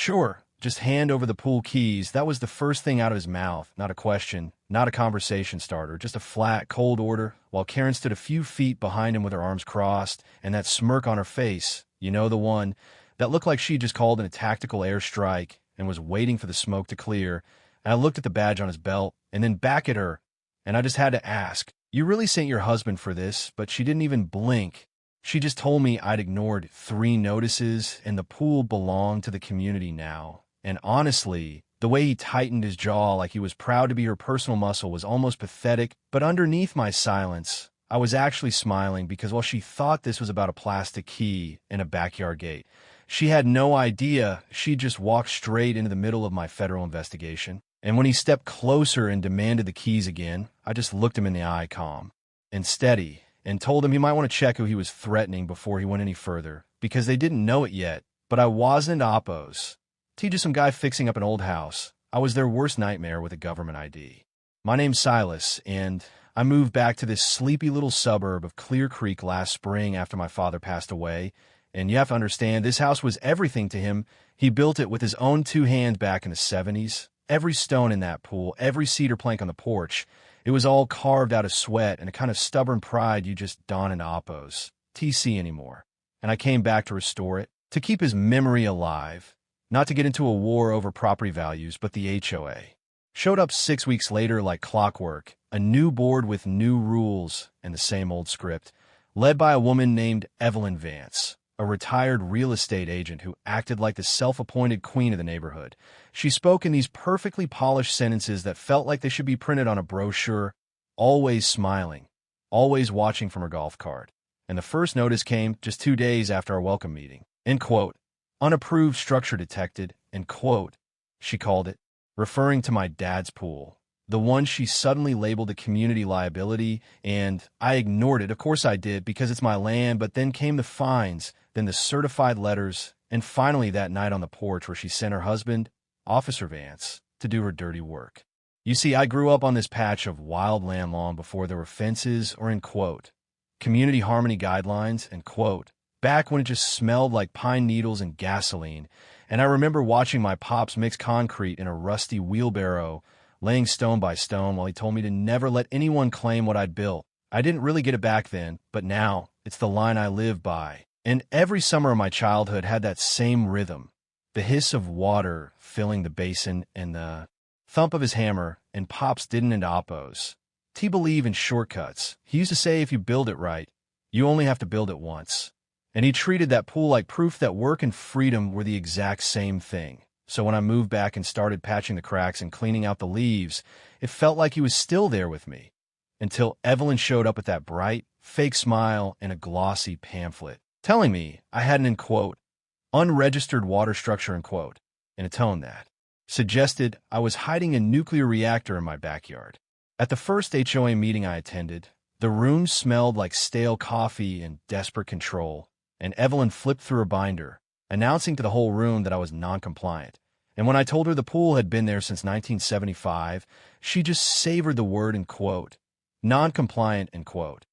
Sure, just hand over the pool keys. That was the first thing out of his mouth. Not a question, not a conversation starter, just a flat, cold order, while Karen stood a few feet behind him with her arms crossed and that smirk on her face. You know, the one that looked like she just called in a tactical airstrike and was waiting for the smoke to clear. And I looked at the badge on his belt and then back at her, and I just had to ask, "You really sent your husband for this?" But she didn't even blink. She just told me I'd ignored 3 notices and the pool belonged to the community now. And honestly, the way he tightened his jaw like he was proud to be her personal muscle was almost pathetic. But underneath my silence, I was actually smiling because while she thought this was about a plastic key and a backyard gate, she had no idea she just walked straight into the middle of my federal investigation. And when he stepped closer and demanded the keys again, I just looked him in the eye calm and steady and told him he might want to check who he was threatening before he went any further, because they didn't know it yet, but I wasn't Oppos. Just some guy fixing up an old house. I was their worst nightmare with a government ID. My name's Silas, and I moved back to this sleepy little suburb of Clear Creek last spring after my father passed away. And you have to understand, this house was everything to him. He built it with his own 2 hands back in the 70s. Every stone in that pool, every cedar plank on the porch, it was all carved out of sweat and a kind of stubborn pride you just don't in Oppos. TC anymore. And I came back to restore it, to keep his memory alive. Not to get into a war over property values, but the HOA showed up 6 weeks later like clockwork, a new board with new rules and the same old script, led by a woman named Evelyn Vance, a retired real estate agent who acted like the self-appointed queen of the neighborhood. She spoke in these perfectly polished sentences that felt like they should be printed on a brochure, always smiling, always watching from her golf cart. And the first notice came just 2 days after our welcome meeting. End quote. Unapproved structure detected, end quote, she called it, referring to my dad's pool, the one she suddenly labeled a community liability, and I ignored it. Of course I did, because it's my land, but then came the fines, then the certified letters, and finally that night on the porch where she sent her husband, Officer Vance, to do her dirty work. You see, I grew up on this patch of wild land long before there were fences or, end quote, community harmony guidelines, end quote, back when it just smelled like pine needles and gasoline. And I remember watching my pops mix concrete in a rusty wheelbarrow, laying stone by stone while he told me to never let anyone claim what I'd built. I didn't really get it back then, but now it's the line I live by. And every summer of my childhood had that same rhythm, the hiss of water filling the basin and the thump of his hammer, and Pops didn't end Oppos. He believed in shortcuts. He used to say if you build it right, you only have to build it once. And he treated that pool like proof that work and freedom were the exact same thing. So when I moved back and started patching the cracks and cleaning out the leaves, it felt like he was still there with me. Until Evelyn showed up with that bright, fake smile and a glossy pamphlet, telling me I had an, end quote, unregistered water structure, end quote, in a tone that suggested I was hiding a nuclear reactor in my backyard. At the first HOA meeting I attended, the room smelled like stale coffee and desperate control. And Evelyn flipped through her binder, announcing to the whole room that I was non-compliant. And when I told her the pool had been there since 1975, she just savored the word, end quote, non-compliant, end quote,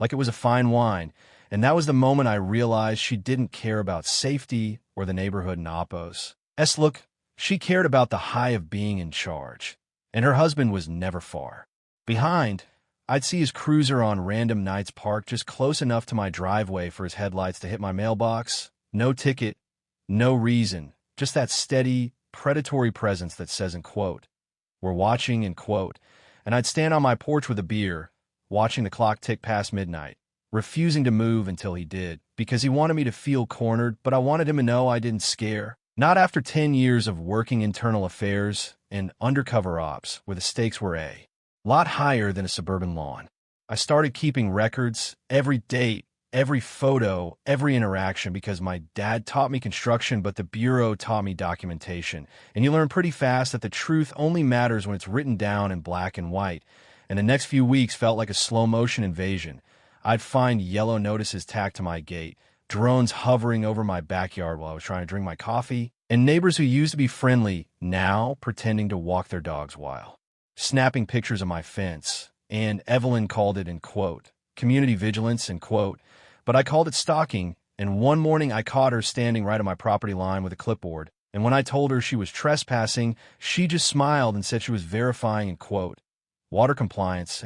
like it was a fine wine. And that was the moment I realized she didn't care about safety or the neighborhood in Oppos. Look, she cared about the high of being in charge. And her husband was never far behind. I'd see his cruiser on random nights parked just close enough to my driveway for his headlights to hit my mailbox. No ticket, no reason, just that steady, predatory presence that says, end quote, we're watching, end quote. And I'd stand on my porch with a beer, watching the clock tick past midnight, refusing to move until he did, because he wanted me to feel cornered, but I wanted him to know I didn't scare. Not after 10 years of working internal affairs and undercover ops, where the stakes were a lot higher than a suburban lawn. I started keeping records, every date, every photo, every interaction, because my dad taught me construction, but the Bureau taught me documentation. And you learn pretty fast that the truth only matters when it's written down in black and white. And the next few weeks felt like a slow-motion invasion. I'd find yellow notices tacked to my gate, drones hovering over my backyard while I was trying to drink my coffee, and neighbors who used to be friendly now pretending to walk their dogs wild, snapping pictures of my fence. And Evelyn called it, end quote, community vigilance, end quote, but I called it stalking. And one morning I caught her standing right on my property line with a clipboard, And when I told her she was trespassing, she just smiled and said she was verifying, water compliance,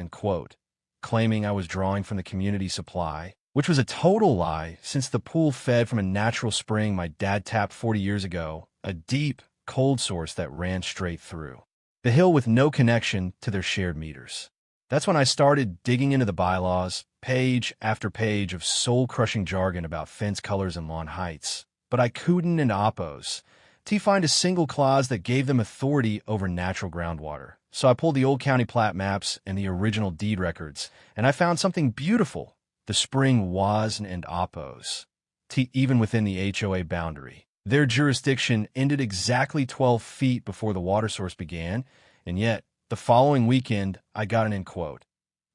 claiming I was drawing from the community supply, which was a total lie since the pool fed from a natural spring my dad tapped 40 years ago, a deep, cold source that ran straight through the hill with no connection to their shared meters. That's when I started digging into the bylaws, page after page of soul-crushing jargon about fence colors and lawn heights. But I couldn't and oppose to find a single clause that gave them authority over natural groundwater. So I pulled the old county plat maps and the original deed records, and I found something beautiful. The spring was and oppose, even within the HOA boundary. Their jurisdiction ended exactly 12 feet before the water source began, and yet, the following weekend, I got an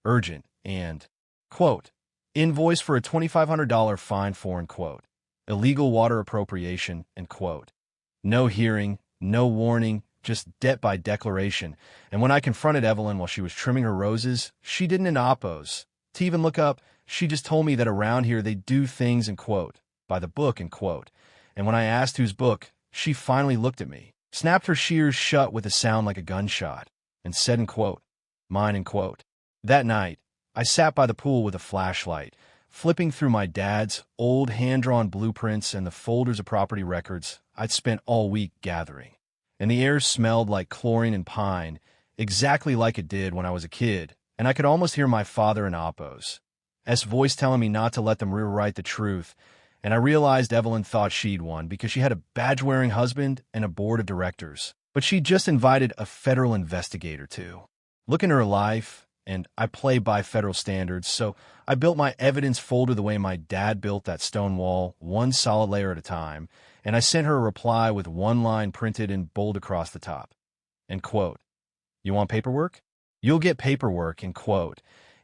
urgent and, invoice for a $2,500 fine for, illegal water appropriation, No hearing, no warning, just debt by declaration. And when I confronted Evelyn while she was trimming her roses, she didn't oppose. To even look up, she just told me that around here they do things, by the book, And when I asked whose book, she finally looked at me, snapped her shears shut with a sound like a gunshot, and said, mine, That night, I sat by the pool with a flashlight, flipping through my dad's old hand-drawn blueprints and the folders of property records I'd spent all week gathering. And the air smelled like chlorine and pine, exactly like it did when I was a kid, and I could almost hear my father in Oppo's voice telling me not to let them rewrite the truth, and I realized Evelyn thought she'd won because she had a badge-wearing husband and a board of directors. But she just invited a federal investigator to look into her life, and I play by federal standards, so I built my evidence folder the way my dad built that stone wall, one solid layer at a time, and I sent her a reply with one line printed in bold across the top. You want paperwork? You'll get paperwork,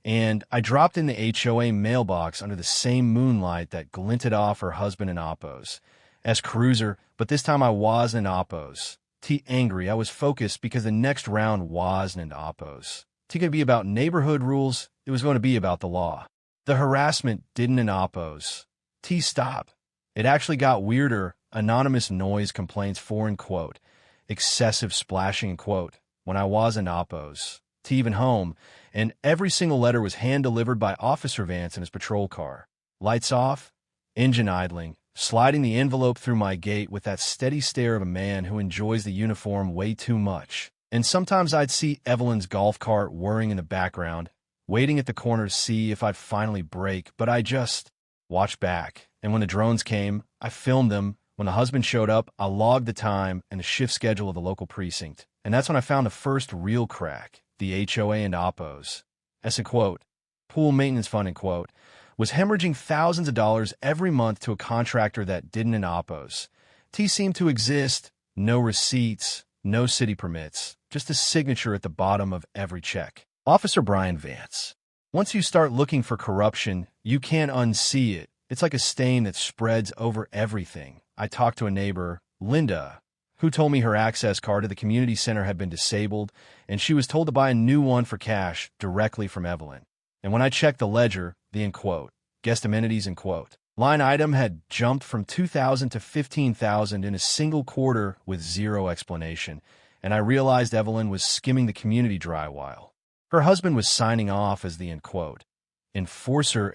And I dropped in the HOA mailbox under the same moonlight that glinted off her husband in Oppo's cruiser, but this time I wasn't in Oppo's. Angry, I was focused because the next round wasn't in Oppo's. Going to be about neighborhood rules, it was going to be about the law. The harassment didn't in Oppo's. Stop. It actually got weirder. Anonymous noise complaints for, excessive splashing, when I was in Oppo's. Even home, and every single letter was hand-delivered by Officer Vance in his patrol car. Lights off, engine idling, sliding the envelope through my gate with that steady stare of a man who enjoys the uniform way too much. And sometimes I'd see Evelyn's golf cart whirring in the background, waiting at the corner to see if I'd finally break, but I just watched back. And when the drones came, I filmed them. When the husband showed up, I logged the time and the shift schedule of the local precinct. And that's when I found the first real crack, the HOA and Oppo's. Pool maintenance fund, was hemorrhaging thousands of dollars every month to a contractor that didn't in Oppo's. Seemed to exist, no receipts, no city permits, just a signature at the bottom of every check. Officer Brian Vance. Once you start looking for corruption, you can't unsee it. It's like a stain that spreads over everything. I talked to a neighbor, Linda, who told me her access card to the community center had been disabled, and she was told to buy a new one for cash directly from Evelyn. And when I checked the ledger, the guest amenities line item had jumped from $2,000 to $15,000 in a single quarter with zero explanation, and I realized Evelyn was skimming the community dry while her husband was signing off as the enforcer,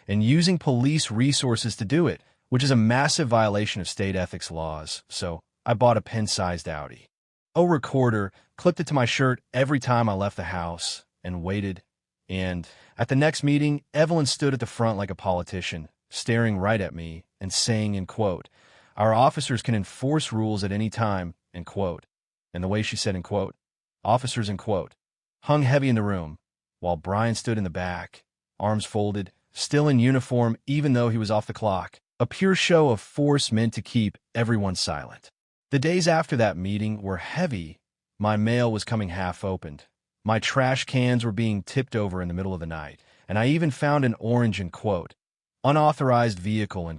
and using police resources to do it, which is a massive violation of state ethics laws. So I bought a pen-sized Audi. Recorder, clipped it to my shirt every time I left the house, and waited. And at the next meeting, Evelyn stood at the front like a politician, staring right at me and saying, our officers can enforce rules at any time, And the way she said, officers, hung heavy in the room, while Brian stood in the back, arms folded, still in uniform even though he was off the clock. A pure show of force meant to keep everyone silent. The days after that meeting were heavy. My mail was coming half opened. My trash cans were being tipped over in the middle of the night, and I even found an orange unauthorized vehicle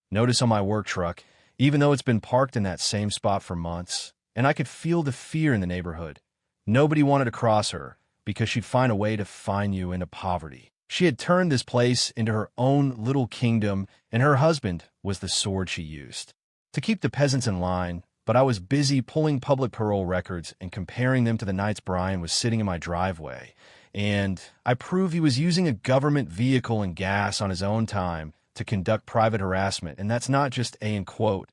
notice on my work truck, even though it's been parked in that same spot for months, and I could feel the fear in the neighborhood. Nobody wanted to cross her because she'd find a way to fine you into poverty. She had turned this place into her own little kingdom, and her husband was the sword she used. to keep the peasants in line, but I was busy pulling public parole records and comparing them to the nights Brian was sitting in my driveway. And I proved he was using a government vehicle and gas on his own time to conduct private harassment, and that's not just a, in quote,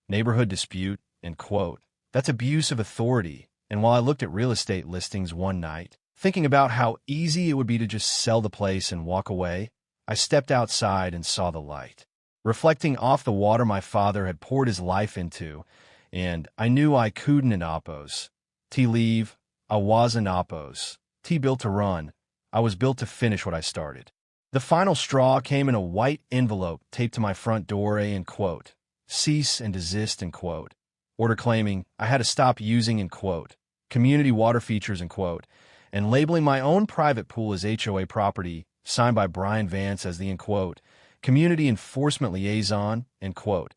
neighborhood dispute, end quote. That's abuse of authority. And while I looked at real estate listings one night, thinking about how easy it would be to just sell the place and walk away, I stepped outside and saw the light. Reflecting off the water my father had poured his life into, and I knew I couldn't in Oppos. T leave, I was in Oppos. T built to run. I was built to finish what I started. The final straw came in a white envelope taped to my front door, a, end quote, cease and desist, end quote. Order claiming I had to stop using, end quote, community water features, end quote, and labeling my own private pool as HOA property, signed by Brian Vance as the, end quote, community enforcement liaison, end quote,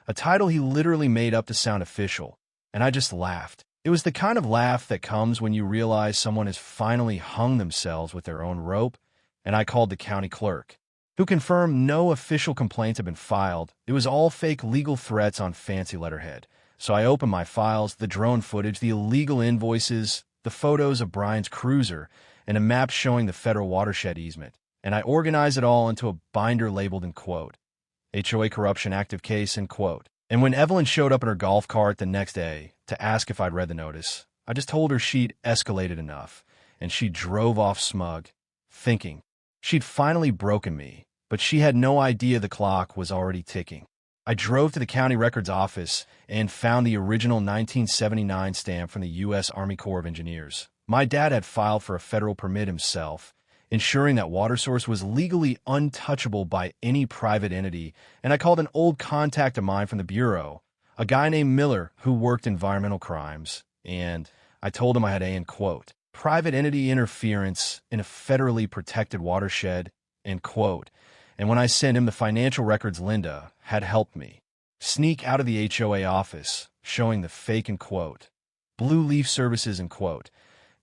a title he literally made up to sound official. And I just laughed. It was the kind of laugh that comes when you realize someone has finally hung themselves with their own rope, and I called the county clerk, who confirmed no official complaints had been filed. It was all fake legal threats on fancy letterhead. So I opened my files, the drone footage, the illegal invoices, the photos of Brian's cruiser, and a map showing the federal watershed easement, and I organized it all into a binder labeled, in quote, HOA corruption active case, end quote. And when Evelyn showed up in her golf cart the next day to ask if I'd read the notice, I just told her she'd escalated enough, and she drove off smug, thinking she'd finally broken me, but she had no idea the clock was already ticking. I drove to the county records office and found the original 1979 stamp from the U.S. Army Corps of Engineers. My dad had filed for a federal permit himself, ensuring that water source was legally untouchable by any private entity, and I called an old contact of mine from the Bureau, a guy named Miller who worked environmental crimes, and I told him I had a, end quote, private entity interference in a federally protected watershed, end quote. And when I sent him the financial records, Linda had helped me sneak out of the HOA office, showing the fake, end quote, Blue Leaf Services, end quote,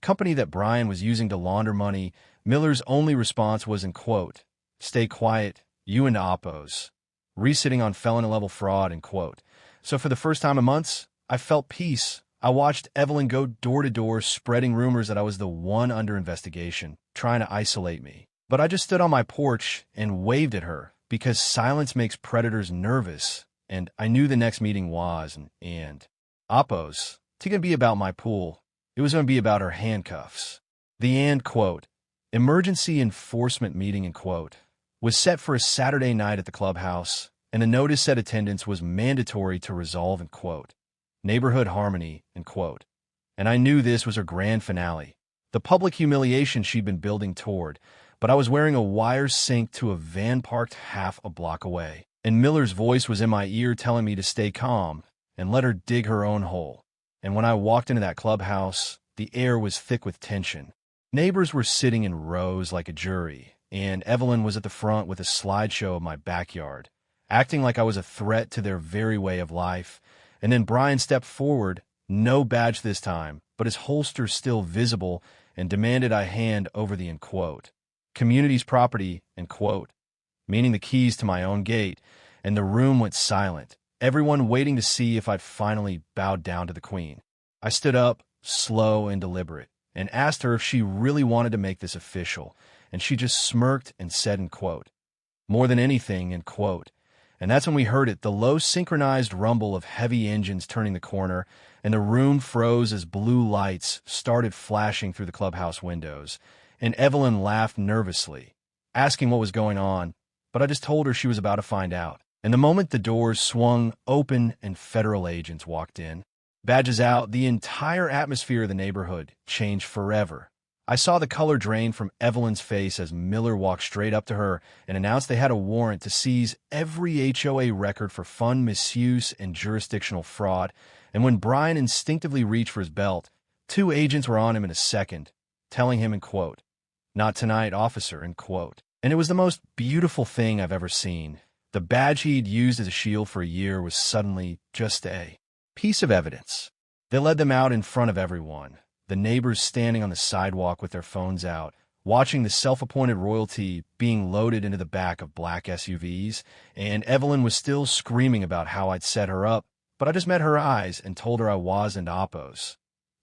company that Brian was using to launder money. Miller's only response was, end quote, stay quiet, you and Oppos, resitting on felony-level fraud, end quote. So for the first time in months, I felt peace. I watched Evelyn go door to door, spreading rumors that I was the one under investigation, trying to isolate me. But I just stood on my porch and waved at her, because silence makes predators nervous, and I knew the next meeting was, and Oppos, it going to be about my pool. It was going to be about her handcuffs. The, end quote, emergency enforcement meeting, end quote, was set for a Saturday night at the clubhouse, and the notice said attendance was mandatory to resolve, end quote, neighborhood harmony, end quote. And I knew this was her grand finale, the public humiliation she'd been building toward, but I was wearing a wire sync to a van parked half a block away, and Miller's voice was in my ear telling me to stay calm and let her dig her own hole. And when I walked into that clubhouse, the air was thick with tension. Neighbors were sitting in rows like a jury, and Evelyn was at the front with a slideshow of my backyard, acting like I was a threat to their very way of life. And then Brian stepped forward, no badge this time, but his holster still visible, and demanded I hand over the, end quote, community's property, end quote, meaning the keys to my own gate, and the room went silent, everyone waiting to see if I'd finally bowed down to the queen. I stood up, slow and deliberate, and asked her if she really wanted to make this official, and she just smirked and said, end quote, more than anything, end quote. And that's when we heard it, the low synchronized rumble of heavy engines turning the corner, and the room froze as blue lights started flashing through the clubhouse windows, and Evelyn laughed nervously, asking what was going on, but I just told her she was about to find out. And the moment the doors swung open and federal agents walked in, badges out, the entire atmosphere of the neighborhood changed forever. I saw the color drain from Evelyn's face as Miller walked straight up to her and announced they had a warrant to seize every HOA record for fund misuse and jurisdictional fraud. And when Brian instinctively reached for his belt, 2 agents were on him in a second, telling him, end quote, not tonight, officer, end quote. And it was the most beautiful thing I've ever seen. The badge he'd used as a shield for a year was suddenly just a piece of evidence. They led them out in front of everyone, the neighbors standing on the sidewalk with their phones out, watching the self-appointed royalty being loaded into the back of black SUVs, and Evelyn was still screaming about how I'd set her up, but I just met her eyes and told her I wasn't Oppos.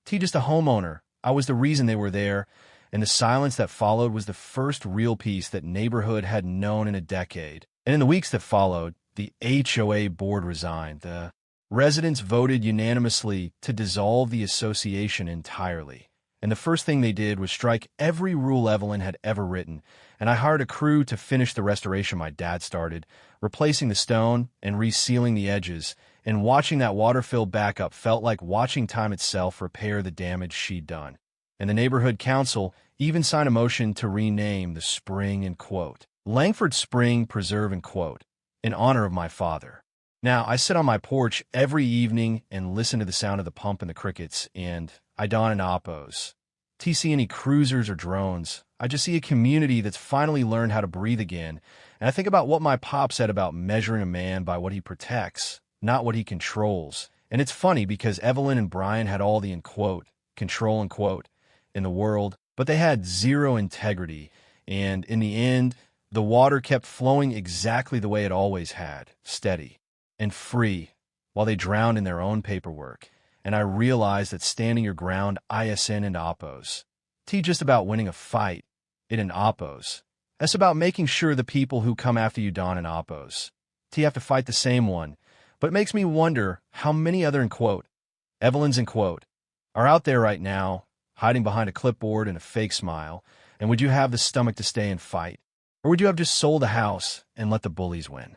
T, just a homeowner. I was the reason they were there, and the silence that followed was the first real peace that neighborhood had known in a decade. And in the weeks that followed, the HOA board resigned. The residents voted unanimously to dissolve the association entirely. And the first thing they did was strike every rule Evelyn had ever written, and I hired a crew to finish the restoration my dad started, replacing the stone and resealing the edges, and watching that water fill back up felt like watching time itself repair the damage she'd done. And the neighborhood council even signed a motion to rename the spring in quote, Langford Spring Preserve in quote, in honor of my father. Now, I sit on my porch every evening and listen to the sound of the pump and the crickets, and I don an Oppos. See any cruisers or drones. I just see a community that's finally learned how to breathe again, and I think about what my pop said about measuring a man by what he protects, not what he controls. And it's funny because Evelyn and Brian had all the in quote, control in quote, in the world, but they had zero integrity, and in the end, the water kept flowing exactly the way it always had, steady and free, while they drowned in their own paperwork. And I realized that standing your ground, ISN and Oppos. Just about winning a fight, it an Oppos. That's about making sure the people who come after you don an Oppos. Have to fight the same one. But it makes me wonder how many other in quote, Evelyn's in quote, are out there right now, hiding behind a clipboard and a fake smile, and would you have the stomach to stay and fight? Or would you have just sold the house and let the bullies win?